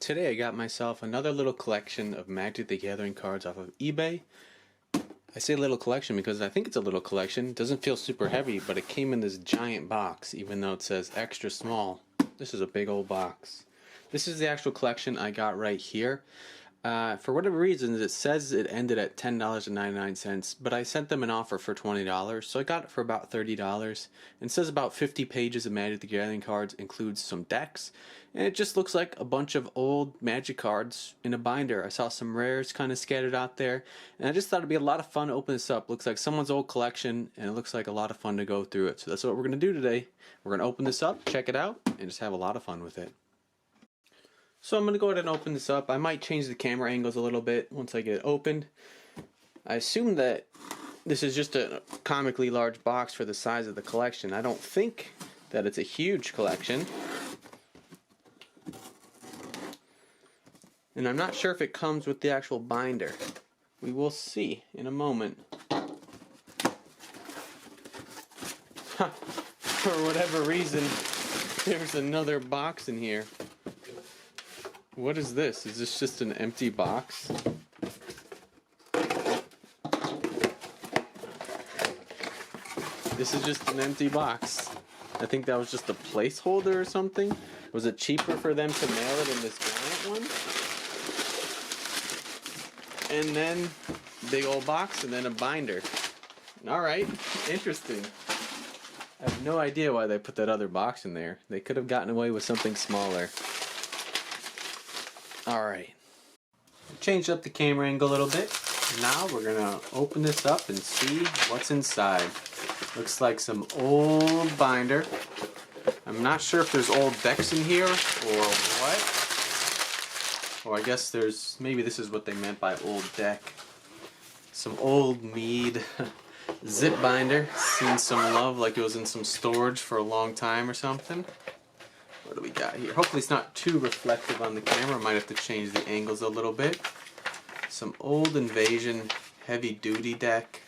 Today I got myself another little collection of Magic the Gathering cards off of eBay. I say little collection because I think it's a little collection. It doesn't feel super heavy, but it came in this giant box, even though it says extra small. This is a big old box. This is the actual collection I got right here. For whatever reason, it says it ended at $10.99, but I sent them an offer for $20, so I got it for about $30. And it says about 50 pages of Magic the Gathering cards, includes some decks, and it just looks like a bunch of old Magic cards in a binder. I saw some rares kind of scattered out there, and I just thought it'd be a lot of fun to open this up. Looks like someone's old collection, and it looks like a lot of fun to go through it. So that's what we're going to do today. We're going to open this up, check it out, and just have a lot of fun with it. So I'm going to go ahead and open this up. I might change the camera angles a little bit once I get it opened. I assume that this is just a comically large box for the size of the collection. I don't think that it's a huge collection. And I'm not sure if it comes with the actual binder. We will see in a moment. For whatever reason, there's another box in here. What is this? Is this just an empty box? This is just an empty box. I think that was just a placeholder or something. Was it cheaper for them to mail it in this giant one? And then big old box and then a binder. Alright, interesting. I have no idea why they put that other box in there. They could have gotten away with something smaller. Alright, changed up the camera angle a little bit. Now we're going to open this up and see what's inside. Looks like some old binder. I'm not sure if there's old decks in here or what. Or I guess there's, maybe this is what they meant by old deck. Some old mead zip binder. Seen some love, like it was in some storage for a long time or something. What do we got here? Hopefully it's not too reflective on the camera. Might have to change the angles a little bit. Some old Invasion heavy duty deck.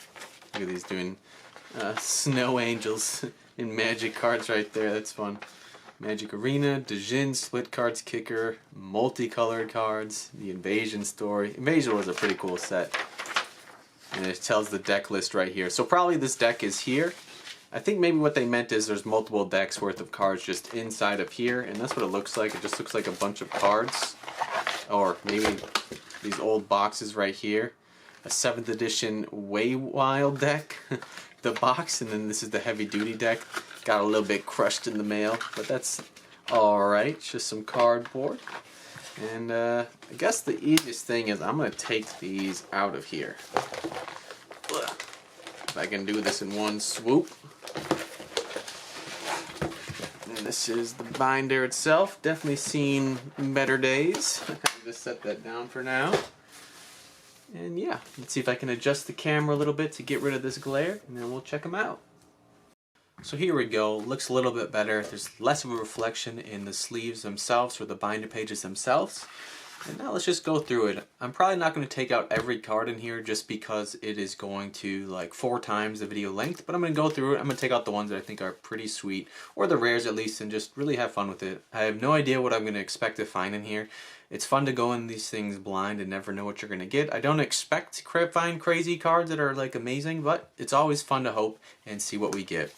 Look at these doing snow angels in Magic cards right there. That's fun. Magic Arena, Djinn, Split Cards Kicker, multicolored cards, the Invasion story. Invasion was a pretty cool set. And it tells the deck list right here. So probably this deck is here. I think maybe what they meant is there's multiple decks worth of cards just inside of here, and that's what it looks like. It just looks like a bunch of cards, or maybe these old boxes right here. A 7th edition Way Wild deck, the box, and then this is the heavy duty deck. Got a little bit crushed in the mail, but that's alright. Just some cardboard. And I guess the easiest thing is I'm going to take these out of here. If I can do this in one swoop. And this is the binder itself. Definitely seen better days. Just set that down for now. And yeah, let's see if I can adjust the camera a little bit to get rid of this glare, and then we'll check them out. So here we go. Looks a little bit better. There's less of a reflection in the sleeves themselves or the binder pages themselves. And now let's just go through it. I'm probably not going to take out every card in here just because it is going to like 4 times the video length, but I'm going to go through it. I'm going to take out the ones that I think are pretty sweet, or the rares at least, and just really have fun with it. I have no idea what I'm going to expect to find in here. It's fun to go in these things blind and never know what you're going to get. I don't expect to find crazy cards that are like amazing, but it's always fun to hope and see what we get.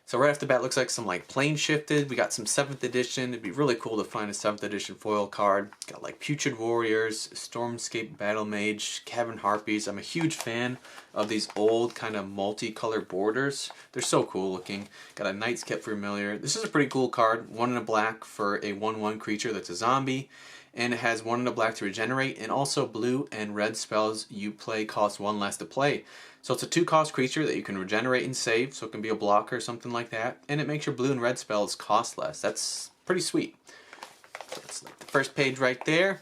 So right off the bat, looks like some like plane shifted. We got some 7th edition. It'd be really cool to find a 7th edition foil card. Got like Putrid Warriors, Stormscape Battle Mage, Cavern Harpies. I'm a huge fan of these old kind of multicolored borders. They're so cool looking. Got a Knight's Kept Familiar. This is a pretty cool card. 1 in a black for a 1/1 creature that's a zombie. And it has 1 in a black to regenerate, and also blue and red spells you play cost 1 less to play. So it's a 2-cost creature that you can regenerate and save, so it can be a blocker or something like that, and it makes your blue and red spells cost less. That's pretty sweet. So that's like the first page right there.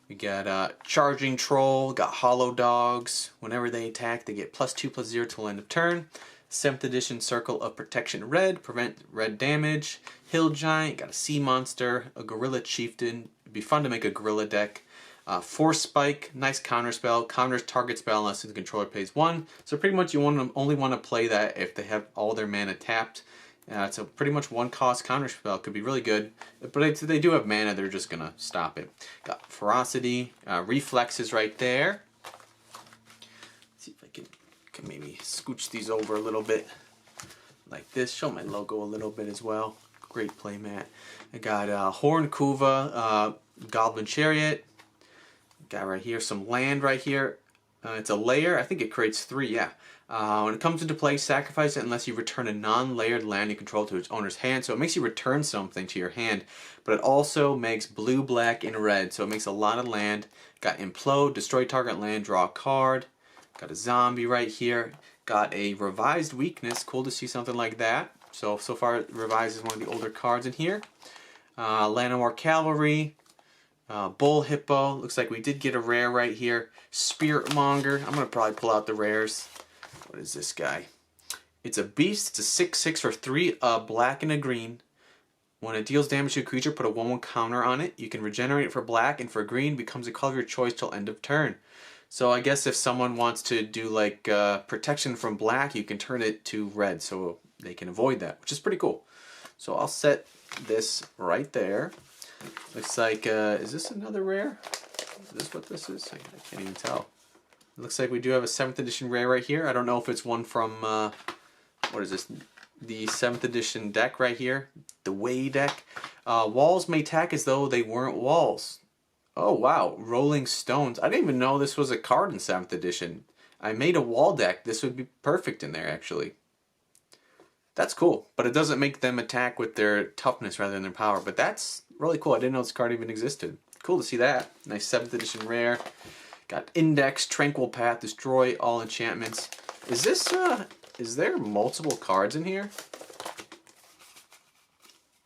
We got Charging Troll, got Hollow Dogs. Whenever they attack, they get +2/+0 till end of turn. 7th edition Circle of Protection Red, prevent red damage. Hill Giant, got a Sea Monster, a Gorilla Chieftain. It'd be fun to make a gorilla deck. Force Spike, nice counter spell, counters target spell unless the controller pays 1. So pretty much you only want to play that if they have all their mana tapped. It's a pretty much one cost counter spell. Could be really good, but they do have mana. They're just gonna stop it. Got Ferocity, Reflexes right there. Let's see if I can maybe scooch these over a little bit like this. Show my logo a little bit as well. Great playmat. I got Horn Kuva, Goblin Chariot. Got right here some land right here. It's a layer. I think it creates 3. Yeah. When it comes into play, sacrifice it unless you return a non-layered land you control to its owner's hand. So it makes you return something to your hand, but it also makes blue, black, and red. So it makes a lot of land. Got Implode, destroy target land, draw a card. Got a zombie right here. Got a revised weakness. Cool to see something like that. So far, revised is one of the older cards in here. Llanowar Cavalry. Bull Hippo. Looks like we did get a rare right here. Spirit Monger. I'm going to probably pull out the rares. What is this guy? It's a beast. It's a 6/6 for 3, a black and a green. When it deals damage to a creature, put a 1/1 counter on it. You can regenerate it for black, and for green, becomes a color of your choice till end of turn. So I guess if someone wants to do like protection from black, you can turn it to red, so they can avoid that, which is pretty cool. So I'll set this right there. Looks like, is this another rare? Is this what this is? I can't even tell. It looks like we do have a 7th edition rare right here. I don't know if it's one from, what is this? The 7th edition deck right here. The Way deck. Walls may attack as though they weren't walls. Oh wow, Rolling Stones. I didn't even know this was a card in 7th edition. I made a wall deck. This would be perfect in there actually. That's cool, but it doesn't make them attack with their toughness rather than their power. But that's really cool. I didn't know this card even existed. Cool to see that. Nice 7th edition rare. Got Index, Tranquil Path, destroy all enchantments. Is this, is there multiple cards in here?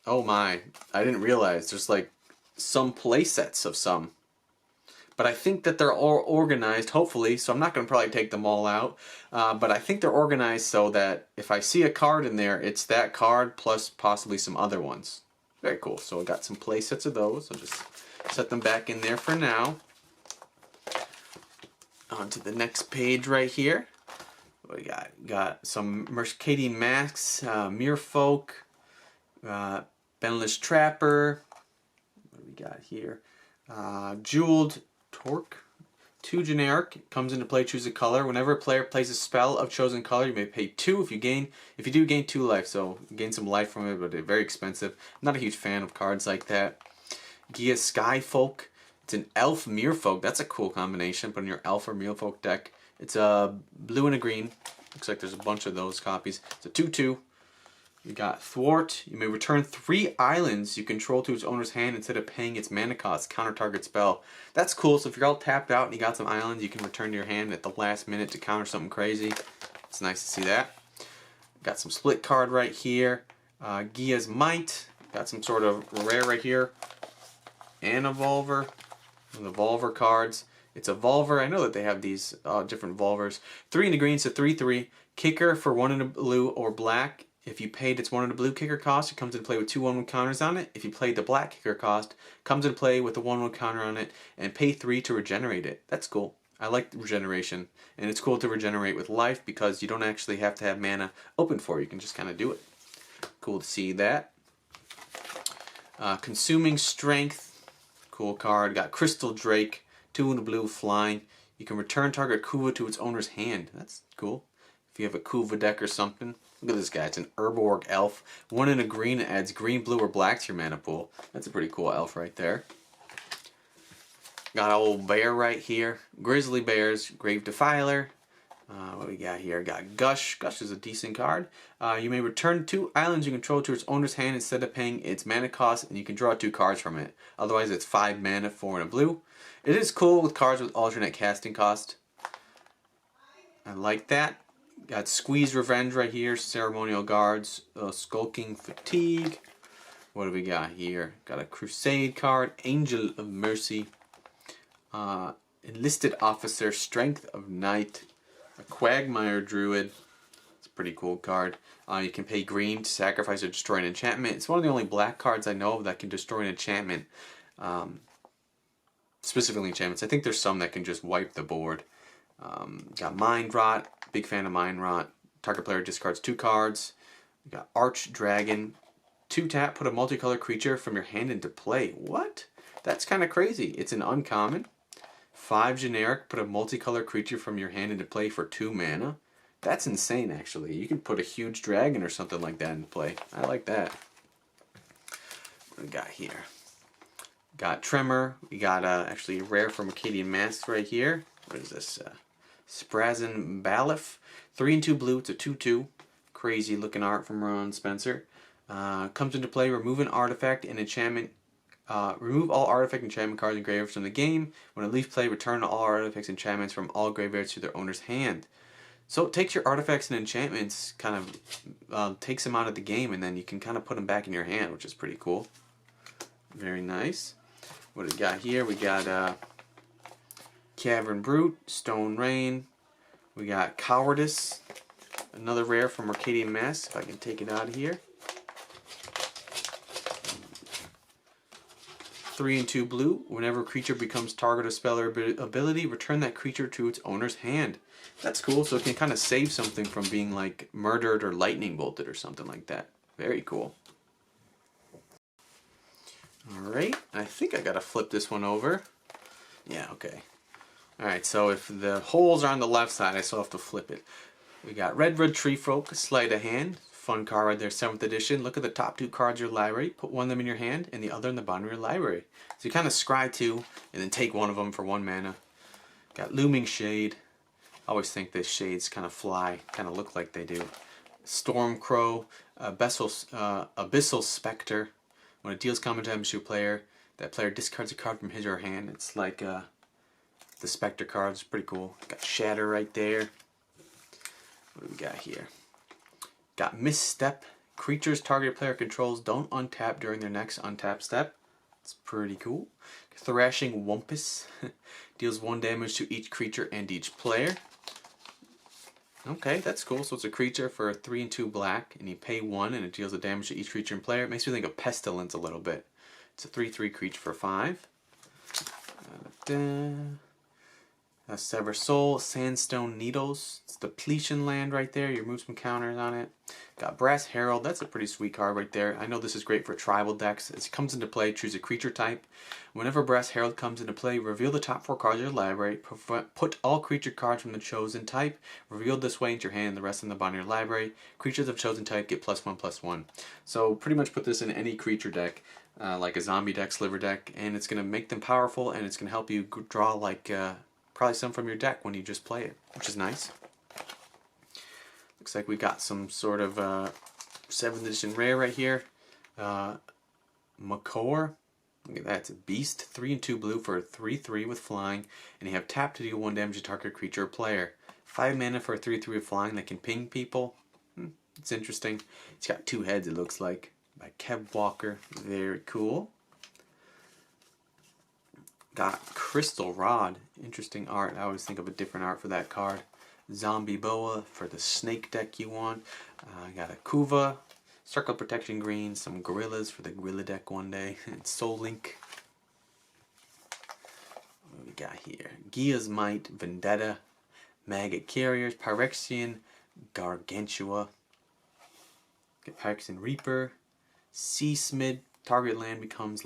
Oh my, I didn't realize. There's like some play sets of some. But I think that they're all organized, hopefully, so I'm not going to probably take them all out. But I think they're organized so that if I see a card in there, it's that card plus possibly some other ones. Very cool. So I got some play sets of those. I'll just set them back in there for now. On to the next page right here. What we got? Got some Mercadian Masks, Merfolk, Benless Trapper. What do we got here? Jeweled Torque. 2 generic. Comes into play, choose a color. Whenever a player plays a spell of chosen color, you may pay 2 if you do gain 2 life. So gain some life from it, but they're very expensive. I'm not a huge fan of cards like that. Gia Skyfolk. It's an Elf Merfolk. That's a cool combination. Put in your Elf or Merfolk deck. It's a blue and a green. Looks like there's a bunch of those copies. It's a 2/2. You got Thwart. You may return 3 islands you control to its owner's hand instead of paying its mana cost. Counter target spell. That's cool. So if you're all tapped out and you got some islands, you can return to your hand at the last minute to counter something crazy. It's nice to see that. Got some split card right here. Gia's Might. Got some sort of rare right here. And a Volver. The Volver cards. It's a Volver. I know that they have these different Volvers. 3 in the green, so 3/3. Kicker for 1 in a blue or black. If you paid its 1 in a blue kicker cost, it comes into play with 2 1/1 counters on it. If you played the black kicker cost, it comes into play with a 1/1 counter on it, and pay 3 to regenerate it. That's cool. I like regeneration, and it's cool to regenerate with life because you don't actually have to have mana open for it. You can just kind of do it. Cool to see that. Consuming Strength. Cool card. Got Crystal Drake. 2 in a blue flying. You can return target Kuva to its owner's hand. That's cool. If you have a Kuva deck or something. Look at this guy. It's an Herborg elf. 1 in a green adds green, blue, or black to your mana pool. That's a pretty cool elf right there. Got an old bear right here. Grizzly Bears. Grave Defiler. What we got here? Got Gush. Gush is a decent card. You may return 2 islands you control to its owner's hand instead of paying its mana cost, and you can draw 2 cards from it. Otherwise, it's 5 mana, 4 in a blue. It is cool with cards with alternate casting cost. I like that. Got Squeeze Revenge right here. Ceremonial Guards. Skulking Fatigue. What do we got here? Got a Crusade card. Angel of Mercy. Enlisted Officer. Strength of Night. A Quagmire Druid. It's a pretty cool card. You can pay green to sacrifice or destroy an enchantment. It's one of the only black cards I know of that can destroy an enchantment. Specifically enchantments. I think there's some that can just wipe the board. Got Mind Rot. Big fan of Mind Rot. Target player discards 2 cards. We got Arch Dragon. 2-tap, put a multicolored creature from your hand into play. What? That's kind of crazy. It's an uncommon. 5 generic, put a multicolored creature from your hand into play for 2 mana. That's insane, actually. You can put a huge dragon or something like that into play. I like that. What do we got here? Got Tremor. We got actually a rare from Arcadian Masks right here. What is this? Sprazin Balif. 3/2 blue. It's a 2/2. Crazy looking art from Ron Spencer. Comes into play, remove an artifact and enchantment. Remove all artifact enchantment cards and graveyards from the game. When it leaves play, return all artifacts and enchantments from all graveyards to their owner's hand. So it takes your artifacts and enchantments, kind of takes them out of the game, and then you can kind of put them back in your hand, which is pretty cool. Very nice. What do we got here? We got Cavern Brute, Stone Rain. We got Cowardice, another rare from Arcadian Masks. If I can take it out of here. 3/2 blue. Whenever a creature becomes target of spell or ability, return that creature to its owner's hand. That's cool, so it can kind of save something from being like murdered or lightning bolted or something like that. Very cool. Alright, I think I gotta flip this one over. Yeah, okay. Alright, so if the holes are on the left side, I still have to flip it. We got Red Tree Folk, Sleight of Hand. Fun card right there, 7th edition. Look at the top 2 cards of your library. Put one of them in your hand and the other in the bottom of your library. So you kind of scry 2 and then take one of them for 1 mana. Got Looming Shade. I always think the shades kind of fly, kind of look like they do. Stormcrow, Abyssal Spectre. When it deals combat damage to a player, that player discards a card from his or her hand. It's like the Spectre cards, pretty cool. Got Shatter right there. What do we got here? Got Misstep. Creatures target player controls don't untap during their next untap step. It's pretty cool. Thrashing Wumpus. Deals 1 damage to each creature and each player. Okay, that's cool. So it's a creature for 3/2 black, and you pay 1, and it deals a damage to each creature and player. It makes me think of Pestilence a little bit. It's a 3/3 creature for 5. Sever Soul, Sandstone Needles. It's depletion land right there. You remove some counters on it. Got Brass Herald. That's a pretty sweet card right there. I know this is great for tribal decks. As it comes into play, choose a creature type. Whenever Brass Herald comes into play, reveal the top 4 cards of your library. Put all creature cards from the chosen type, revealed this way, into your hand, and the rest in the bottom of your library. Creatures of chosen type get +1/+1. So pretty much put this in any creature deck, like a zombie deck, sliver deck, and it's going to make them powerful, and it's going to help you draw like probably some from your deck when you just play it, which is nice. Looks like we got some sort of 7th edition rare right here. Makor. Look at that, it's a beast. 3/2 blue for a 3/3 with flying, and you have tap to deal 1 damage to target creature or player. 5 mana for a 3/3 with flying that can ping people. It's interesting. It's got 2 heads, it looks like, by Kev Walker. Very cool. Got Crystal Rod. Interesting art. I always think of a different art for that card. Zombie Boa for the snake deck you want. Got a Kuva. Circle Protection Green. Some Gorillas for the Gorilla deck one day. And Soul Link. What do we got here? Gia's Might. Vendetta. Maggot Carriers. Pyrexian Gargantua. Get Pyrexian Reaper. Seasmith. Target land becomes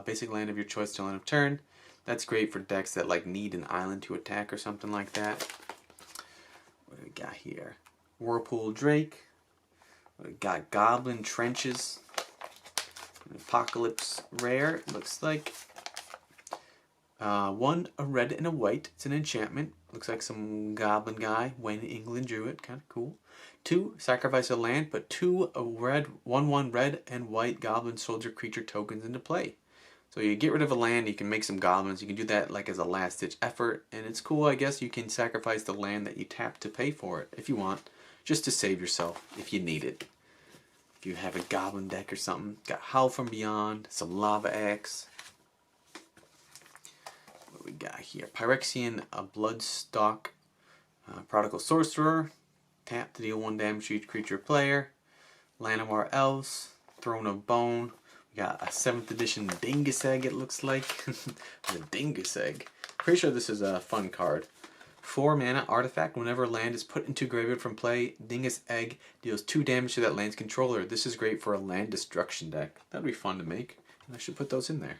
basic land of your choice till end of turn. That's great for decks that like need an island to attack or something like that. What do we got here? Whirlpool Drake. We got Goblin Trenches. Apocalypse Rare. Looks like 1 a red and a white. It's an enchantment. Looks like some goblin guy. Wayne England drew it. Kind of cool. 2, sacrifice a land, put 2 red, 1/1 red and white goblin soldier creature tokens into play. So you get rid of a land, you can make some goblins. You can do that like as a last ditch effort, and it's cool. I guess you can sacrifice the land that you tap to pay for it if you want, just to save yourself if you need it. If you have a goblin deck or something. Got Howl from Beyond, some Lava Axe. What we got here? Pyrexian, a Bloodstock, Prodigal Sorcerer. Tap to deal 1 damage to each creature or player. Llanowar Elves. Throne of Bone. We got a 7th edition Dingus Egg, it looks like. The Dingus Egg. Pretty sure this is a fun card. 4-mana artifact. Whenever a land is put into graveyard from play, Dingus Egg deals 2 damage to that land's controller. This is great for a land destruction deck. That'd be fun to make. And I should put those in there.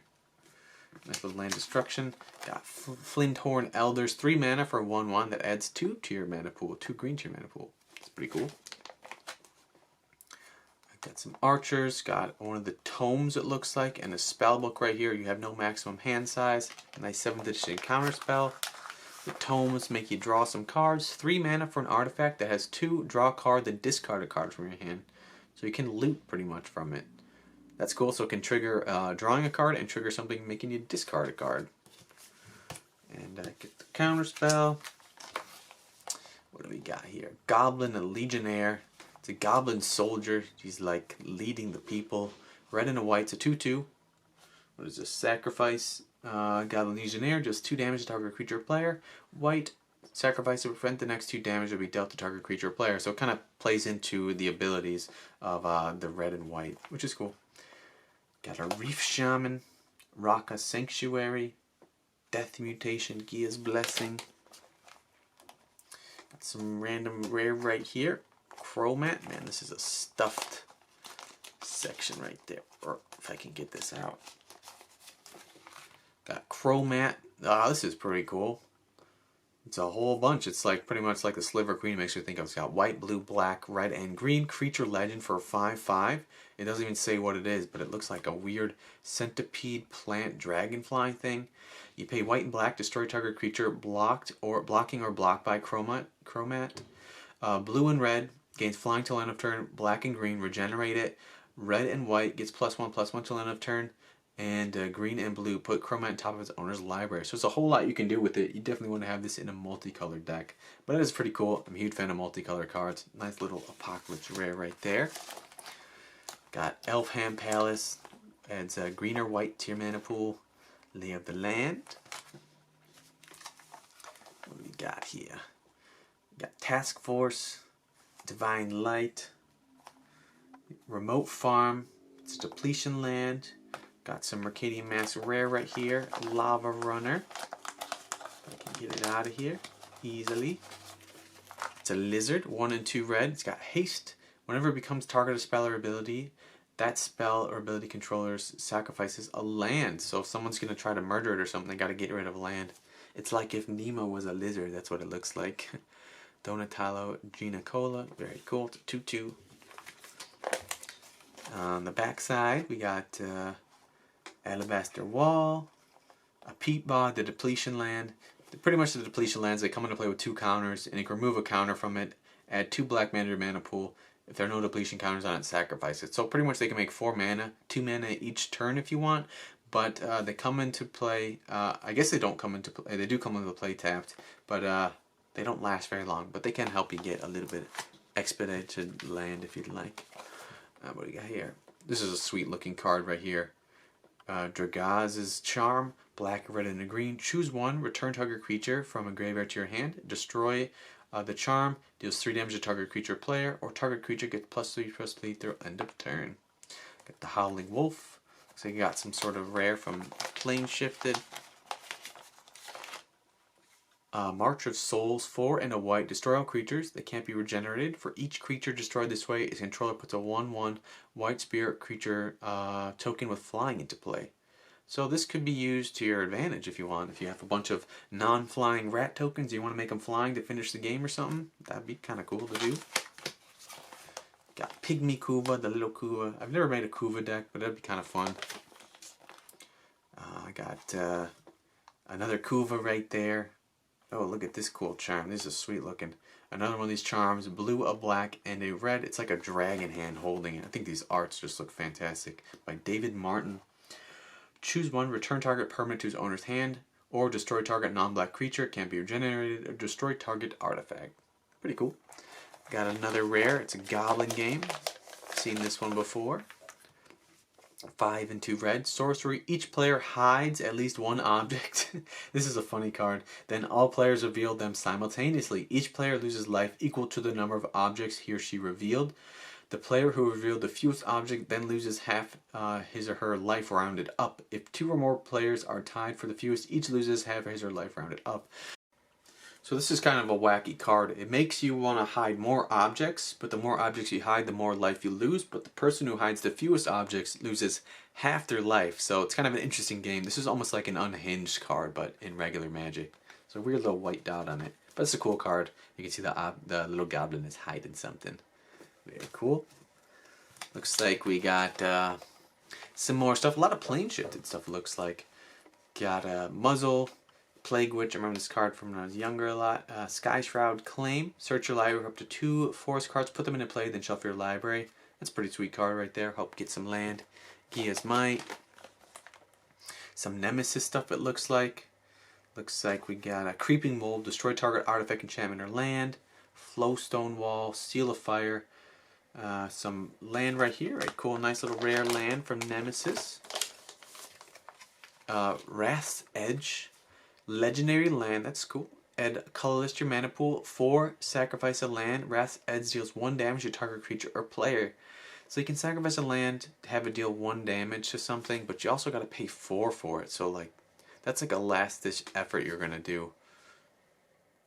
Nice little land destruction. Got Flinthorn Elders, 3 mana for 1/1 that adds 2 to your mana pool. 2 green to your mana pool. It's pretty cool. Got some archers, got one of the tomes it looks like, and a spell book right here. You have no maximum hand size. A nice 7th edition counter spell. The tomes make you draw some cards. 3 mana for an artifact that has 2 draw a card, then discard a card from your hand. So you can loot pretty much from it. That's cool, so it can trigger drawing a card and trigger something making you discard a card. And get the counter spell. What do we got here? Goblin, a Legionnaire. It's a goblin soldier. He's like leading the people. Red and a white. It's a 2/2. What is this? Sacrifice. Goblin Legionnaire. Just 2 damage to target creature or player. White. Sacrifice to prevent the next 2 damage to be dealt to target creature or player. So it kind of plays into the abilities of the red and white, which is cool. Got a Reef Shaman. Raka Sanctuary. Death Mutation. Gia's Blessing. Got some random rare right here. Chromat. Man, this is a stuffed section right there. Or if I can get this out. Got Chromat. Ah, this is pretty cool. It's a whole bunch. It's like pretty much like the Sliver Queen. It makes you think of. It's got white, blue, black, red, and green. Creature legend for a 5/5. It doesn't even say what it is, but it looks like a weird centipede plant dragonfly thing. You pay white and black, destroy target creature blocking or blocked by Chromat. Blue and red gains flying till end of turn. Black and green regenerate it. Red and white gets +1/+1 till end of turn. And green and blue put Chromat on top of its owner's library. So there's a whole lot you can do with it. You definitely want to have this in a multicolored deck. But it is pretty cool. I'm a huge fan of multicolored cards. Nice little Apocalypse rare right there. Got Elfham Palace. Adds green or white to your mana pool. Lay of the Land. What do we got here? We got Task Force. Divine Light. Remote Farm. It's a depletion land. Got some Mercadian Mask rare right here. Lava Runner. I can get it out of here easily. It's a lizard. 1 and 2 red. It's got haste. Whenever it becomes target of spell or ability, that spell or ability controllers sacrifices a land. So if someone's going to try to murder it or something, they got to get rid of land. It's like if Nemo was a lizard. That's what it looks like. Donatello Ginacola. Very cool. It's a 2/2. On the back side, we got Alabaster Wall, a Peatbog, the depletion land. Pretty much the depletion lands, they come into play with 2 counters, and you can remove a counter from it, add 2 black mana to your mana pool. If there are no depletion counters on it, sacrifice it. So pretty much they can make 4 mana, 2 mana each turn if you want, but they come into play, I guess they don't come into play, they do come into play tapped, but they don't last very long, but they can help you get a little bit expedited land if you'd like. What do we got here? This is a sweet looking card right here. Dragaz's Charm, black, red, and a green. Choose one, return target creature from a graveyard to your hand. Destroy the charm, deals 3 damage to target creature player, or target creature gets +3/+3 through end of turn. Got the Howling Wolf. Looks like you got some sort of rare from Plane Shifted. March of Souls, 4 and a white. Destroy all creatures that can't be regenerated. For each creature destroyed this way, its controller puts a 1/1 white spirit creature token with flying into play. So this could be used to your advantage if you want. If you have a bunch of non-flying rat tokens, you want to make them flying to finish the game or something, that'd be kind of cool to do. Got Pygmy Kuva, the little Kuva. I've never made a Kuva deck, but that'd be kind of fun. I got another Kuva right there. Oh, look at this cool charm. This is sweet looking. Another one of these charms, blue, a black, and a red. It's like a dragon hand holding it. I think these arts just look fantastic. By David Martin. Choose one, return target permanent to its owner's hand, or destroy target non-black creature. It can't be regenerated, or destroy target artifact. Pretty cool. Got another rare. It's a Goblin game. Seen this one before. 5 and 2 red. Sorcery. Each player hides at least one object. This is a funny card. Then all players reveal them simultaneously. Each player loses life equal to the number of objects he or she revealed. The player who revealed the fewest object then loses half his or her life rounded up. If 2 or more players are tied for the fewest, each loses half his or her life rounded up. So this is kind of a wacky card. It makes you want to hide more objects, but the more objects you hide, the more life you lose. But the person who hides the fewest objects loses half their life. So it's kind of an interesting game. This is almost like an unhinged card, but in regular Magic. So a weird little white dot on it. But it's a cool card. You can see the little goblin is hiding something. Very cool. Looks like we got some more stuff. A lot of plane shifted stuff, looks like. Got a Muzzle, Plague Witch. I remember this card from when I was younger a lot. Sky Shroud, Claim. Search your library for up to 2 forest cards. Put them into play, then shuffle your library. That's a pretty sweet card right there. Help get some land. Gia's Might. Some Nemesis stuff, it looks like. Looks like we got a Creeping Mold. Destroy target artifact, enchantment, or land. Flowstone Wall. Seal of Fire. Some land right here. Right, cool. Nice little rare land from Nemesis. Wrath's Edge. Legendary land, that's cool. Add colorless to your mana pool. 4, sacrifice a land. Wrath's Edge deals 1 damage to target creature or player. So you can sacrifice a land to have it deal 1 damage to something, but you also got to pay 4 for it. So like, that's like a last ditch effort you're gonna do.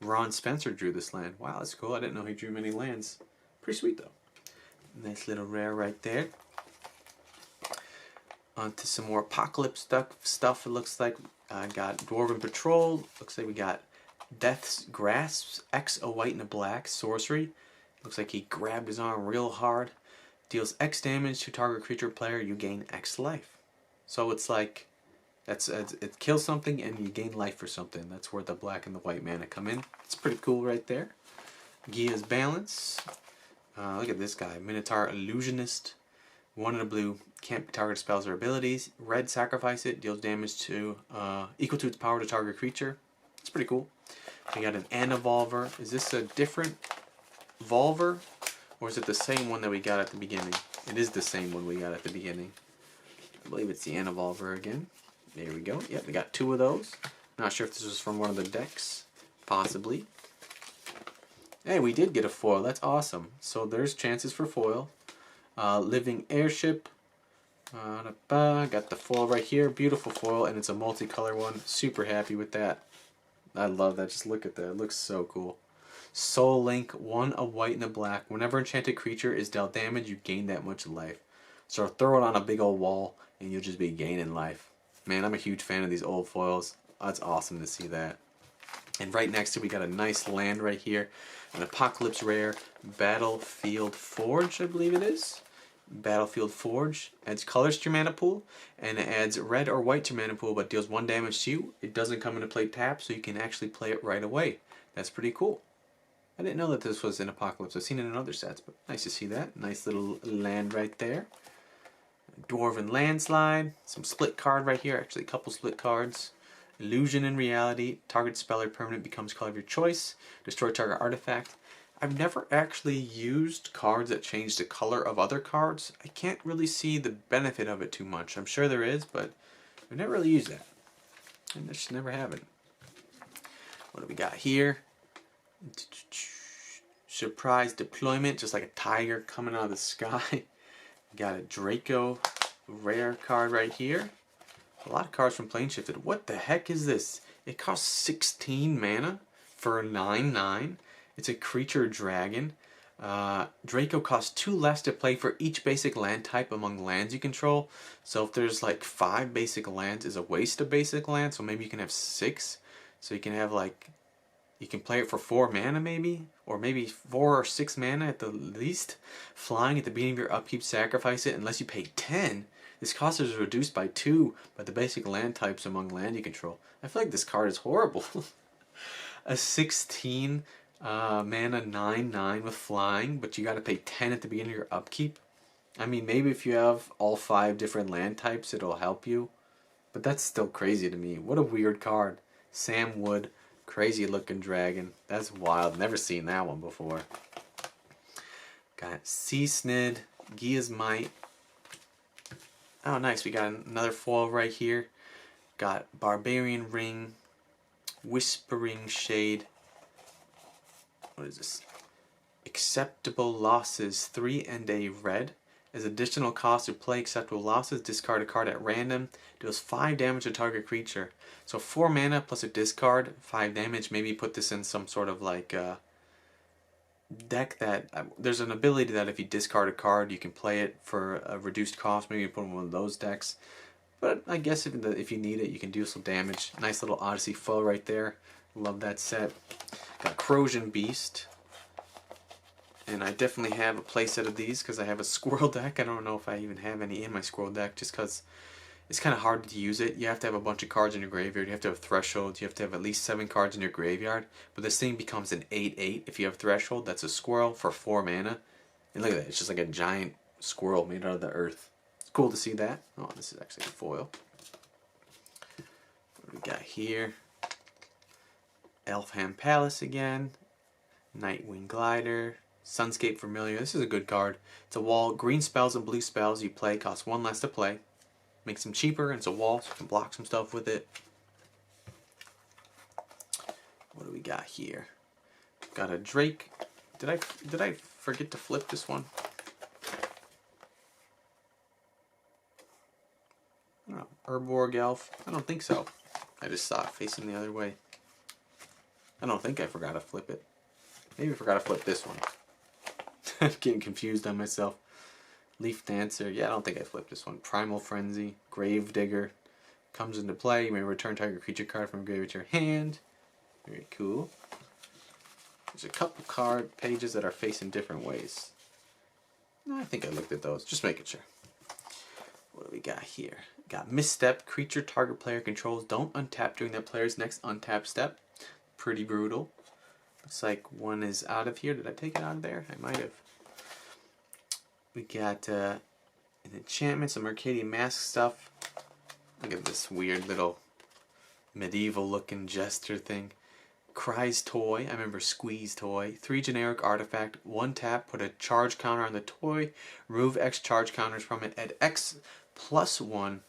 Ron Spencer drew this land. Wow, that's cool. I didn't know he drew many lands. Pretty sweet though. Nice little rare right there. On to some more Apocalypse stuff. It looks like got Dwarven Patrol. Looks like we got Death's Grasp. X, a white and a black. Sorcery. Looks like he grabbed his arm real hard. Deals X damage to target creature or player. You gain X life. So it's like, it kills something and you gain life for something. That's where the black and the white mana come in. It's pretty cool right there. Gia's Balance. Look at this guy. Minotaur Illusionist. 1 in a blue. Can't target spells or abilities. Red, sacrifice it. Deals damage to equal to its power to target creature. It's pretty cool. We got an Anavolver. Is this a different Volver? Or is it the same one that we got at the beginning? It is the same one we got at the beginning. I believe it's the Anavolver again. There we go. Yep, we got 2 of those. Not sure if this was from one of the decks. Possibly. Hey, we did get a foil. That's awesome. So there's chances for foil. Living Airship. Got the foil right here. Beautiful foil, and it's a multicolor one. Super happy with that. I love that. Just look at that. It looks so cool. Soul Link. 1, a white and a black. Whenever enchanted creature is dealt damage, you gain that much life. So throw it on a big old wall, and you'll just be gaining life. Man, I'm a huge fan of these old foils. That's awesome to see that. And right next to it, we got a nice land right here. An Apocalypse rare. Battlefield Forge, I believe it is. Battlefield Forge adds colors to your mana pool, and it adds red or white to your mana pool, but deals 1 damage to you. It doesn't come into play tapped, so you can actually play it right away. That's pretty cool. I didn't know that this was in Apocalypse. I've seen it in other sets, but nice to see that. Nice little land right there. Dwarven Landslide. Some split card right here. Actually, a couple split cards. Illusion and Reality. Target spell or permanent becomes color of your choice. Destroy target artifact. I've never actually used cards that change the color of other cards. I can't really see the benefit of it too much. I'm sure there is, but I've never really used that. And I just never haven't. What do we got here? Surprise Deployment, just like a tiger coming out of the sky. Got a Draco rare card right here. A lot of cards from Plane Shifted. What the heck is this? It costs 16 mana for a 9/9. It's a creature dragon. Draco costs 2 less to play for each basic land type among lands you control. So if there's like 5 basic lands, is a waste of basic land. So maybe you can have 6. So you can have like, you can play it for 4 mana maybe, or maybe 4 or 6 mana at the least. Flying at the beginning of your upkeep, sacrifice it unless you pay 10. This cost is reduced by 2 by the basic land types among land you control. I feel like this card is horrible. A 16 mana 9/9 with flying, but you got to pay 10 at the beginning of your upkeep. I mean, maybe if you have all 5 different land types, it'll help you. But that's still crazy to me. What a weird card. Sam Wood, crazy looking dragon. That's wild. Never seen that one before. Got Sea Snid, Gia's Might. Oh, nice. We got another foil right here. Got Barbarian Ring, Whispering Shade. What is this? Acceptable Losses, 3 and a red. As additional cost to play acceptable losses, discard a card at random. Deals 5 damage to target creature. So 4 mana plus a discard, 5 damage. Maybe put this in some sort of like deck that there's an ability that if you discard a card, you can play it for a reduced cost. Maybe put in one of those decks. But I guess if you need it, you can do some damage. Nice little Odyssey foe right there. Love that set. Got Corrosion Beast. And I definitely have a playset of these because I have a squirrel deck. I don't know if I even have any in my squirrel deck just because it's kind of hard to use it. You have to have a bunch of cards in your graveyard. You have to have thresholds. You have to have at least 7 cards in your graveyard. But this thing becomes an 8/8 if you have threshold. That's a squirrel for 4 mana. And look at that. It's just like a giant squirrel made out of the earth. It's cool to see that. Oh, this is actually a foil. What do we got here? Elfham Palace again. Nightwing Glider. Sunscape Familiar. This is a good card. It's a wall. Green spells and blue spells you play cost 1 less to play. Makes them cheaper, and it's a wall, so you can block some stuff with it. What do we got here? Got a Drake. Did I forget to flip this one? Oh, Urborg Elf. I don't think so. I just saw it facing the other way. I don't think I forgot to flip it. Maybe I forgot to flip this one. I'm getting confused on myself. Leaf Dancer. Yeah, I don't think I flipped this one. Primal Frenzy. Grave Digger. Comes into play. You may return target creature card from graveyard to your hand. Very cool. There's a couple card pages that are facing different ways. No, I think I looked at those. Just making sure. What do we got here? Got Misstep. Creature target player controls don't untap during that player's next untap step. Pretty brutal. Looks like one is out of here. Did I take it out of there? I might have. We got an enchantment, some Arcadian Mask stuff. Look at this weird little medieval looking jester thing. Cry's Toy. I remember Squeeze Toy. 3 generic artifact. 1 tap. Put a charge counter on the toy. Remove X charge counters from it. Add X plus 1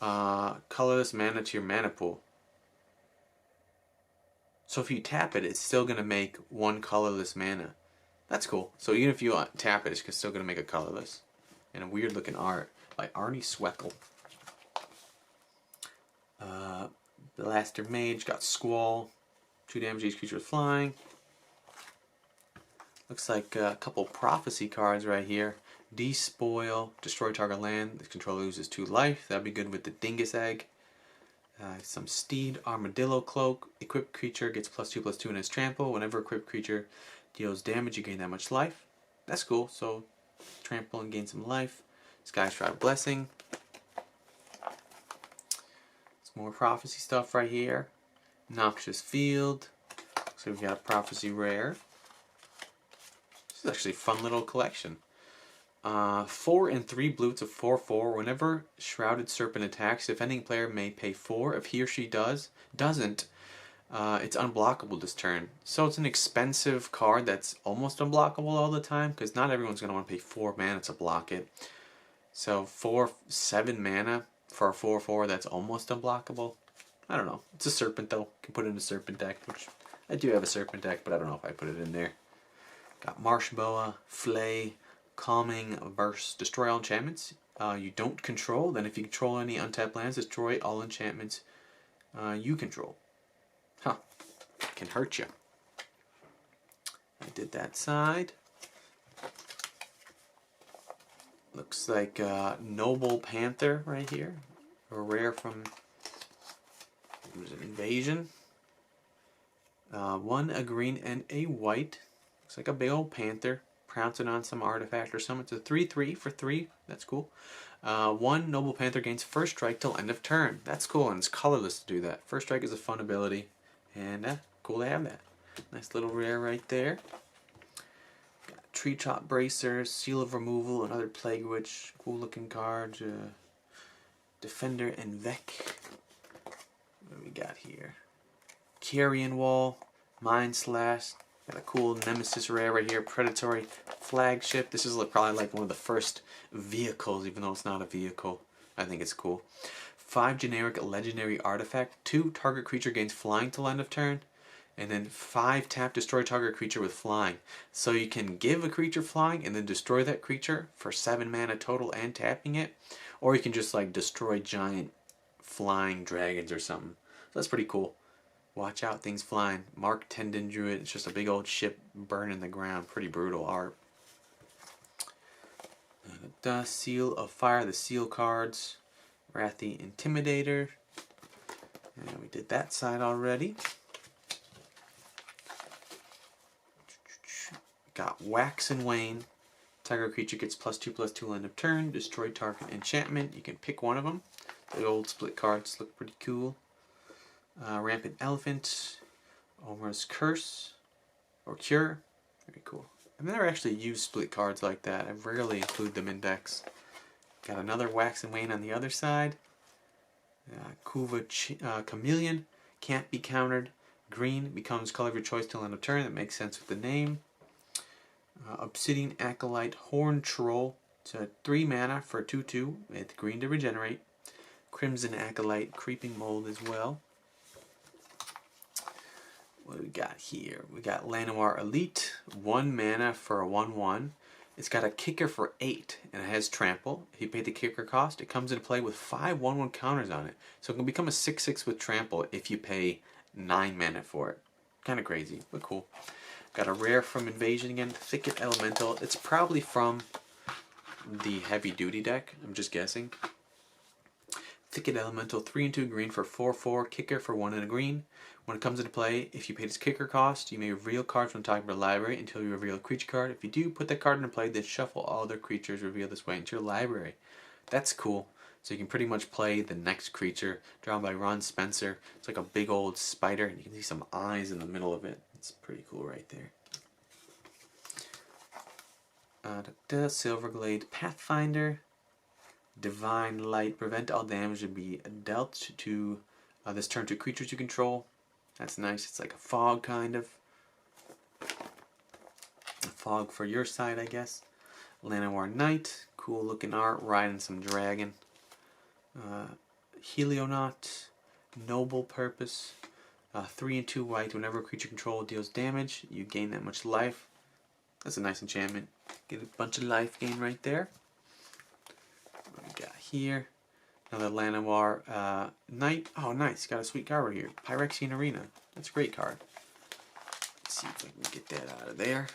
colorless mana to your mana pool. So if you tap it, it's still going to make 1 colorless mana. That's cool. So even if you tap it, it's still going to make a colorless. And a weird looking art by Arnie Sweckle. Blaster Mage got Squall. 2 damage each creature with flying. Looks like a couple prophecy cards right here. Despoil. Destroy target land. The controller loses 2 life. That'd be good with the Dingus Egg. Some Steed Armadillo Cloak. Equipped creature gets +2/+2 in its trample. Whenever equipped creature deals damage, you gain that much life. That's cool. So trample and gain some life. Sky Shroud Blessing. Some more prophecy stuff right here. Noxious Field. So we've got a prophecy rare. This is actually a fun little collection. 4 and 3 blue. It's a 4/4. Whenever Shrouded Serpent attacks, defending player may pay 4. If he or she doesn't, it's unblockable this turn. So it's an expensive card that's almost unblockable all the time because not everyone's going to want to pay 4 mana to block it. So 7 mana for a 4/4 that's almost unblockable. I don't know. It's a Serpent though. You can put it in a Serpent deck, which I do have a Serpent deck, but I don't know if I put it in there. Got Marsh Boa, Flay, Calming, Verse, destroy all enchantments you don't control. Then if you control any untapped lands, destroy all enchantments you control. Huh. Can hurt you. I did that side. Looks like Noble Panther right here. A rare from Invasion. 1 a green and a white. Looks like a big old panther pouncing on some artifact or something. It's a 3/3 for 3. That's cool. 1 Noble Panther gains first strike till end of turn. That's cool, and it's colorless to do that. First strike is a fun ability, and cool to have that. Nice little rare right there. Got Tree Chop Bracer, Seal of Removal, another Plague Witch. Cool looking card. Defender and Vec. What do we got here? Carrion Wall, Mind Slash. Got a cool Nemesis rare right here. Predatory Flagship. This is probably like one of the first vehicles, even though it's not a vehicle. I think it's cool. 5 generic legendary artifact. 2 target creature gains flying till end of turn. And then 5 tap, destroy target creature with flying. So you can give a creature flying and then destroy that creature for 7 mana total and tapping it. Or you can just like destroy giant flying dragons or something. So that's pretty cool. Watch out, things flying. Mark Tendon Druid. It's just a big old ship burning the ground. Pretty brutal art. The Seal of Fire, the seal cards. Wrathy Intimidator. And we did that side already. Got Wax and Wane. Target creature gets +2/+2 end of turn. Destroy target enchantment. You can pick one of them. The old split cards look pretty cool. Rampant Elephant. Omer's Curse. Or Cure. Very cool. I've never actually used split cards like that. I rarely include them in decks. Got another Wax and Wane on the other side. Kuva Chameleon. Can't be countered. Green becomes color of your choice till end of turn. That makes sense with the name. Obsidian Acolyte Horn Troll. It's a 3 mana for a 2/2 with green to regenerate. Crimson Acolyte Creeping Mold as well. What do we got here? We got Llanowar Elite. 1 mana for a 1/1. It's got a kicker for 8 and it has trample. If you pay the kicker cost, it comes into play with 5 1/1 counters on it. So it can become a 6/6 with trample if you pay 9 mana for it. Kind of crazy, but cool. Got a rare from Invasion again, Thicket Elemental. It's probably from the Heavy Duty deck, I'm just guessing. Thicket Elemental, 3 and 2 green for 4/4, kicker for 1 and a green. When it comes into play, if you pay its kicker cost, you may reveal cards from the top of your library until you reveal a creature card. If you do, put that card into play, then shuffle all other creatures revealed this way into your library. That's cool. So you can pretty much play the next creature, drawn by Ron Spencer. It's like a big old spider, and you can see some eyes in the middle of it. It's pretty cool right there. Silverglade Pathfinder. Divine Light. Prevent all damage to be dealt to this turn to creatures you control. That's nice. It's like a fog, kind of. A fog for your side, I guess. Llanowar Knight. Cool looking art. Riding some dragon. Helionaut. Noble Purpose. 3 and 2 white. Whenever a creature control deals damage, you gain that much life. That's a nice enchantment. Get a bunch of life gain right there. What we got here? Another Llanowar Knight. Oh, nice. Got a sweet card right here. Phyrexian Arena. That's a great card. Let's see if I can get that out of there.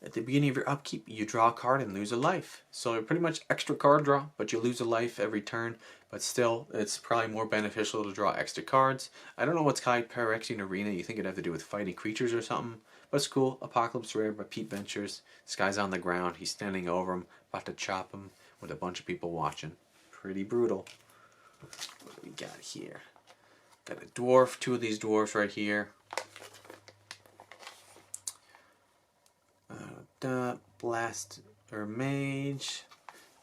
At the beginning of your upkeep, you draw a card and lose a life. So pretty much extra card draw, but you lose a life every turn. But still, it's probably more beneficial to draw extra cards. I don't know what's called Phyrexian Arena. You think it'd have to do with fighting creatures or something. But it's cool. Apocalypse Rare by Pete Ventures. This guy's on the ground. He's standing over him, about to chop him with a bunch of people watching. Pretty brutal. What do we got here? Got a dwarf. 2 of these dwarfs right here. Blaster Mage.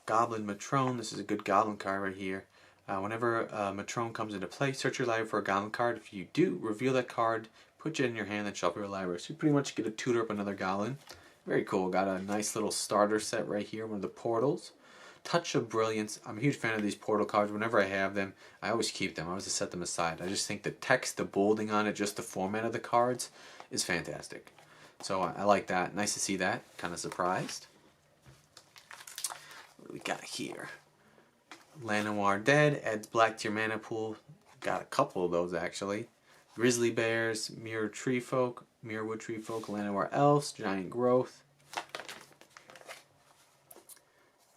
Goblin Matrone. This is a good goblin card right here. Whenever Matrone comes into play, search your library for a goblin card. If you do, reveal that card, put it in your hand, and shuffle your library. So you pretty much get to tutor up another goblin. Very cool. Got a nice little starter set right here, one of the portals. Touch of Brilliance. I'm a huge fan of these portal cards. Whenever I have them, I always keep them. I always set them aside. I just think the text, the bolding on it, just the format of the cards is fantastic. So I like that. Nice to see that. Kind of surprised. What do we got here? Llanowar Dead. Adds black to your mana pool. Got a couple of those actually. Grizzly Bears. Mirror Tree Folk. Mirrorwood Tree Folk. Llanowar Elves. Giant Growth.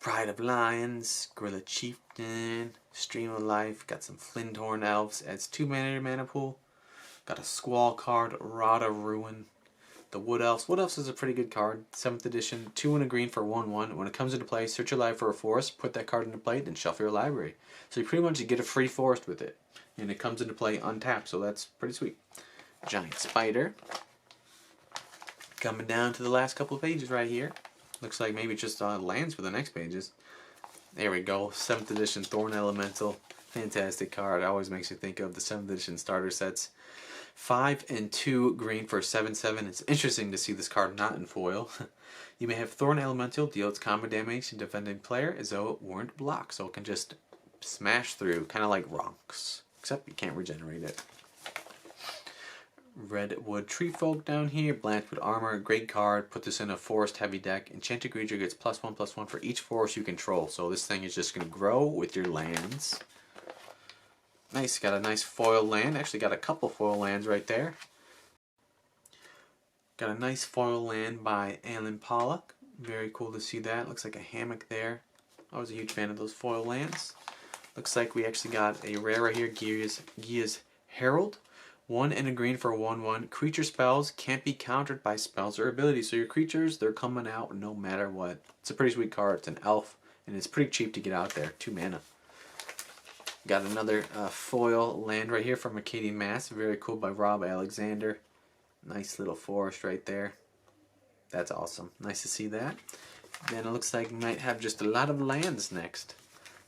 Pride of Lions, Gorilla Chieftain, Stream of Life, got some Flinthorn Elves, adds 2 mana to your mana pool. Got a Squall card, Rod of Ruin. The Wood Elves. Wood Elves is a pretty good card. 7th edition, 2 and a green for 1/1. When it comes into play, search your library for a forest, put that card into play, then shuffle your library. So you pretty much get a free forest with it. And it comes into play untapped, so that's pretty sweet. Giant Spider. Coming down to the last couple of pages right here. Looks like maybe just lands for the next pages. There we go. 7th edition Thorn Elemental. Fantastic card. It always makes you think of the 7th edition starter sets. 5 and 2 green for 7/7. It's interesting to see this card not in foil. You may have Thorn Elemental deal its combo damage to defending player as though it weren't blocked. So it can just smash through, kind of like rocks. Except you can't regenerate it. Redwood Tree Folk down here. Blanchwood Armor, great card. Put this in a forest heavy deck. Enchanted creature gets +1/+1 for each forest you control. So this thing is just going to grow with your lands. Nice, got a nice foil land. Actually got a couple foil lands right there. Got a nice foil land by Alan Pollock. Very cool to see that. Looks like a hammock there. I was a huge fan of those foil lands. Looks like we actually got a rare right here, Gia's Herald. 1 and a green for a 1/1. Creature spells can't be countered by spells or abilities. So your creatures, they're coming out no matter what. It's a pretty sweet card. It's an elf, and it's pretty cheap to get out there. 2 mana. Got another foil land right here from Arcadian Mass. Very cool by Rob Alexander. Nice little forest right there. That's awesome. Nice to see that. Then it looks like we might have just a lot of lands next.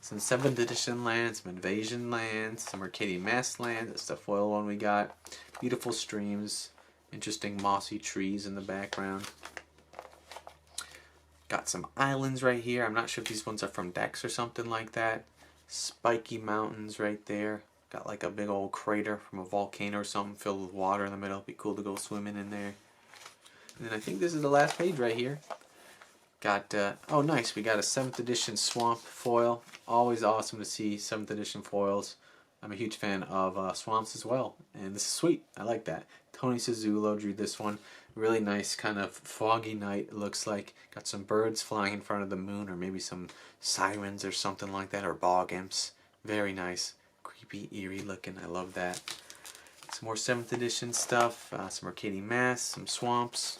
Some 7th edition lands, some invasion lands, some Arcadian Mass lands. That's the foil one we got. Beautiful streams. Interesting mossy trees in the background. Got some islands right here. I'm not sure if these ones are from decks or something like that. Spiky mountains right there. Got like a big old crater from a volcano or something filled with water in the middle. Be cool to go swimming in there. And then I think this is the last page right here. Got, oh nice, we got a 7th edition Swamp foil. Always awesome to see 7th edition foils. I'm a huge fan of swamps as well. And this is sweet. I like that. Tony Suzulo drew this one. Really nice kind of foggy night, it looks like. Got some birds flying in front of the moon, or maybe some sirens or something like that, or bog imps. Very nice. Creepy, eerie looking. I love that. Some more 7th edition stuff. Some Arcadian Mass, some swamps.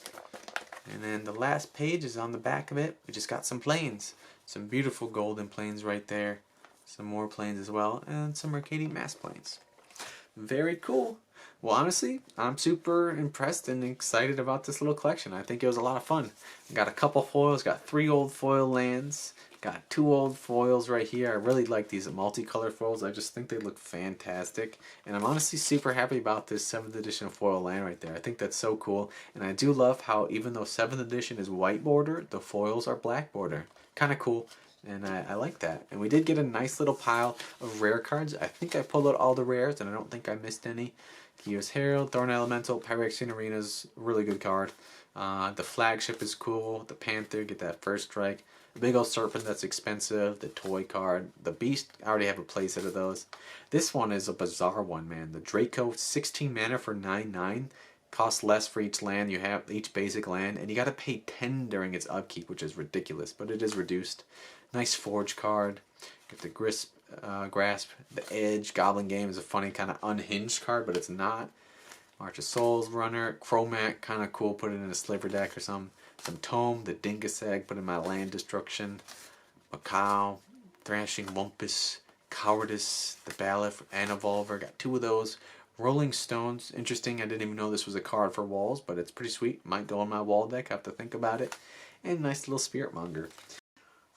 And then the last page is on the back of it. We just got some plains. Some beautiful golden plains right there. Some more plains as well. And some Arcadian Mass plains. Very cool. Well, honestly, I'm super impressed and excited about this little collection. I think it was a lot of fun. Got a couple foils. Got 3 old foil lands. Got 2 old foils right here. I really like these multicolor foils. I just think they look fantastic. And I'm honestly super happy about this 7th edition foil land right there. I think that's so cool. And I do love how even though 7th edition is white border, the foils are black border. Kind of cool. And I like that. And we did get a nice little pile of rare cards. I think I pulled out all the rares and I don't think I missed any. Gia's Herald, Thorn Elemental, Pyrexian Arena's really good card. The flagship is cool. The Panther, get that first strike. The big old serpent that's expensive. The toy card. The beast, I already have a playset of those. This one is a bizarre one, man. The Draco, 16 mana for 9/9. Costs less for each land you have, each basic land, and you gotta pay 10 during its upkeep, which is ridiculous, but it is reduced. Nice forge card. Get the Grasp, the Edge. Goblin Game is a funny kind of unhinged card, but it's not. March of Souls Runner, Chromac, kind of cool. Put it in a sliver deck or something. Some Tome, the Dingus Egg, put in my land destruction. Macaw, Thrashing Wumpus, Cowardice, the Bailiff, Anavolver. Got 2 of those. Rolling Stones, interesting. I didn't even know this was a card for walls, but it's pretty sweet. Might go on my wall deck. I have to think about it. And nice little Spirit Monger.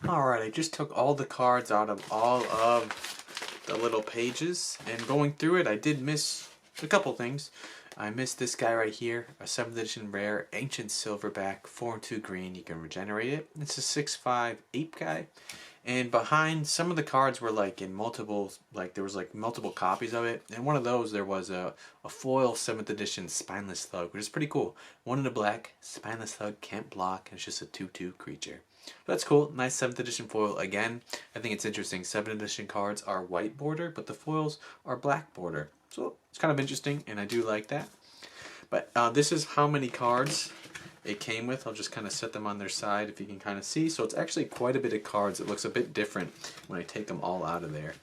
Alright, I just took all the cards out of all of the little pages, and going through it, I did miss a couple things. I missed this guy right here, a 7th edition rare, Ancient Silverback, 4/2 green. You can regenerate it. It's a 6/5 ape guy. And behind, some of the cards were like in multiple, like there was like multiple copies of it. And one of those, there was a foil 7th edition Spineless Thug, which is pretty cool. 1 in a black, Spineless Thug, can't block, and it's just a 2/2 creature. That's cool. Nice 7th edition foil again. I think it's interesting. 7th edition cards are white border, but the foils are black border. So it's kind of interesting, and I do like that. But this is how many cards it came with. I'll just kind of set them on their side if you can kind of see. So it's actually quite a bit of cards. It looks a bit different when I take them all out of there.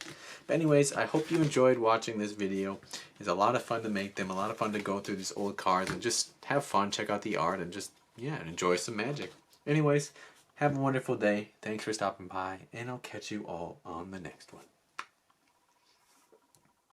But anyways, I hope you enjoyed watching this video. It's a lot of fun to make them, a lot of fun to go through these old cards and just have fun, check out the art, and just, yeah, enjoy some Magic. Anyways, have a wonderful day. Thanks for stopping by, and I'll catch you all on the next one.